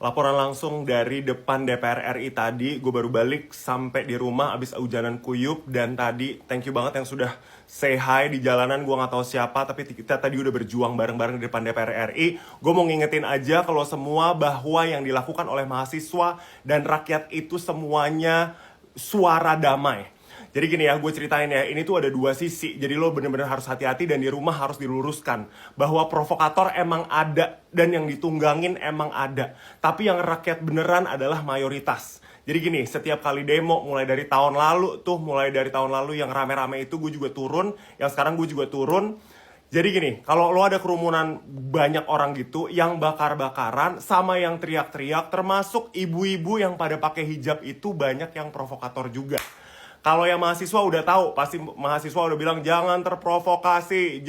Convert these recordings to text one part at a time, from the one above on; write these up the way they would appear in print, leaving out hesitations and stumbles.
Laporan langsung dari depan DPR RI tadi. Gue baru balik sampai di rumah abis hujanan kuyup. Dan tadi thank you banget yang sudah say hi di jalanan. Gue gak tahu siapa, tapi kita tadi udah berjuang bareng-bareng di depan DPR RI. Gue mau ngingetin aja kalau semua bahwa yang dilakukan oleh mahasiswa dan rakyat itu semuanya suara damai. Jadi gini ya, gue ceritain ya, ini tuh ada dua sisi. Jadi lo bener-bener harus hati-hati dan di rumah harus diluruskan. Bahwa provokator emang ada dan yang ditunggangin emang ada. Tapi yang rakyat beneran adalah mayoritas. Jadi gini, setiap kali demo mulai dari tahun lalu yang rame-rame itu gue juga turun. Yang sekarang gue juga turun. Jadi gini, kalau lo ada kerumunan banyak orang gitu yang bakar-bakaran sama yang teriak-teriak, termasuk ibu-ibu yang pada pakai hijab itu banyak yang provokator juga. Kalau yang mahasiswa udah tahu, pasti mahasiswa udah bilang jangan terprovokasi,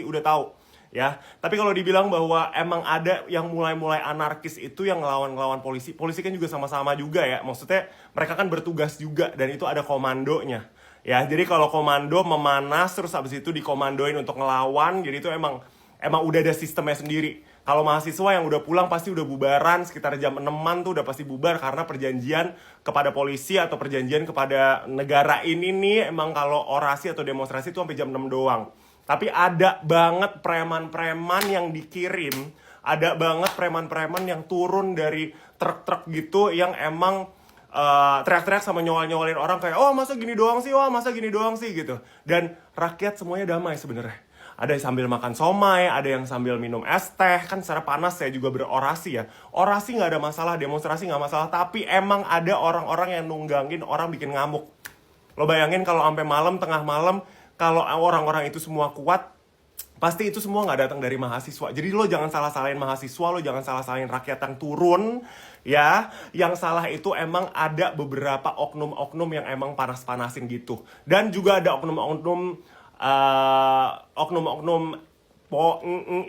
udah tahu ya. Tapi kalau dibilang bahwa emang ada yang mulai-mulai anarkis itu yang ngelawan-ngelawan polisi, polisi kan juga sama-sama juga ya. Maksudnya mereka kan bertugas juga dan itu ada komandonya. Ya, jadi kalau komando memanas terus habis itu dikomandoin untuk ngelawan, jadi itu emang udah ada sistemnya sendiri. Kalau mahasiswa yang udah pulang pasti udah bubaran sekitar jam 6-an tuh udah pasti bubar karena perjanjian kepada polisi atau perjanjian kepada negara ini nih emang kalau orasi atau demonstrasi tuh sampai jam 6 doang. Tapi ada banget preman-preman yang dikirim, ada banget preman-preman yang turun dari truk-truk gitu yang emang teriak-teriak sama nyolin orang kayak oh masa gini doang sih gitu. Dan rakyat semuanya damai sebenarnya. Ada yang sambil makan somai, ada yang sambil minum es teh. Kan secara panas saya juga berorasi ya. Orasi gak ada masalah, demonstrasi gak masalah. Tapi emang ada orang-orang yang nunggangin orang bikin ngamuk. Lo bayangin kalau sampai malam, tengah malam, kalau orang-orang itu semua kuat, pasti itu semua gak datang dari mahasiswa. Jadi lo jangan salah-salahin mahasiswa, lo jangan salah-salahin rakyat yang turun. Ya, yang salah itu emang ada beberapa oknum-oknum yang emang panas-panasin gitu. Dan juga ada oknum-oknum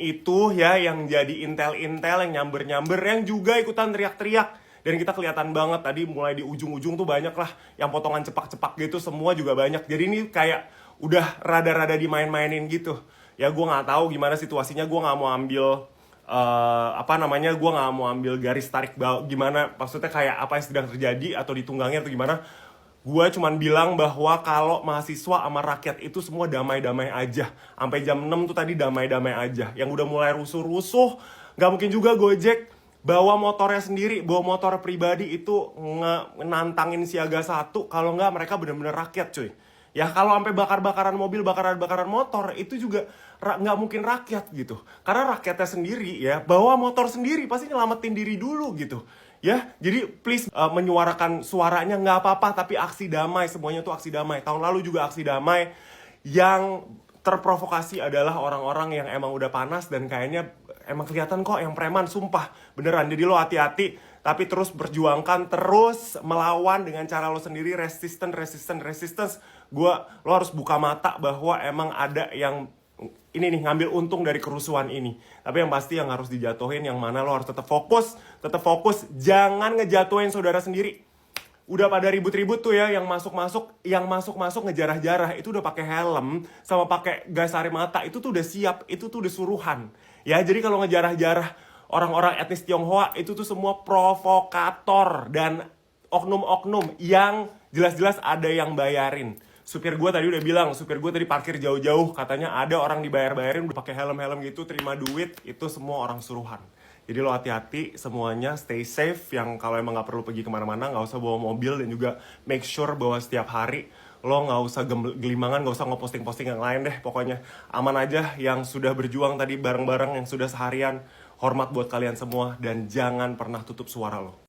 itu ya yang jadi intel-intel yang nyamber-nyamber yang juga ikutan teriak-teriak. Dan kita kelihatan banget tadi mulai di ujung-ujung tuh banyak lah yang potongan cepak-cepak gitu, semua juga banyak. Jadi ini kayak udah rada-rada dimain-mainin gitu. Ya gue nggak tahu gimana situasinya, gue nggak mau ambil gue nggak mau ambil garis tarik gimana maksudnya kayak apa yang sedang terjadi atau ditunggangi atau gimana. Gue cuman bilang bahwa kalau mahasiswa sama rakyat itu semua damai-damai aja. Sampai jam 6 tuh tadi damai-damai aja. Yang udah mulai rusuh-rusuh, gak mungkin juga Gojek bawa motornya sendiri, bawa motor pribadi itu nantangin siaga 1. Kalau nggak mereka bener-bener rakyat cuy. Ya kalau sampai bakar-bakaran mobil, bakar-bakaran motor, itu juga nggak mungkin rakyat gitu. Karena rakyatnya sendiri ya, bawa motor sendiri pasti nyelamatin diri dulu gitu. Ya, jadi please menyuarakan suaranya nggak apa-apa, tapi aksi damai, semuanya tuh aksi damai. Tahun lalu juga aksi damai. Yang terprovokasi adalah orang-orang yang emang udah panas dan kayaknya emang kelihatan kok yang preman, sumpah. Beneran, jadi lo hati-hati, tapi terus berjuangkan, terus melawan dengan cara lo sendiri, resistance. Lo harus buka mata bahwa emang ada yang ini nih ngambil untung dari kerusuhan ini. Tapi yang pasti yang harus dijatuhin yang mana lo harus tetap fokus, jangan ngejatuhin saudara sendiri. Udah pada ribut-ribut tuh ya yang masuk ngejarah-jarah itu udah pakai helm sama pakai gas air mata, itu tuh udah siap, itu tuh udah suruhan. Ya, jadi kalau ngejarah-jarah orang-orang etnis Tionghoa itu tuh semua provokator dan oknum-oknum yang jelas-jelas ada yang bayarin. Supir gue tadi udah bilang, supir gue tadi parkir jauh-jauh, katanya ada orang dibayar-bayarin udah pakai helm-helm gitu, terima duit, itu semua orang suruhan. Jadi lo hati-hati semuanya, stay safe, yang kalau emang gak perlu pergi kemana-mana, gak usah bawa mobil, dan juga make sure bahwa setiap hari lo gak usah gelimangan, gak usah ngeposting-posting yang lain deh, pokoknya aman aja. Yang sudah berjuang tadi bareng-bareng, yang sudah seharian, hormat buat kalian semua, dan jangan pernah tutup suara lo.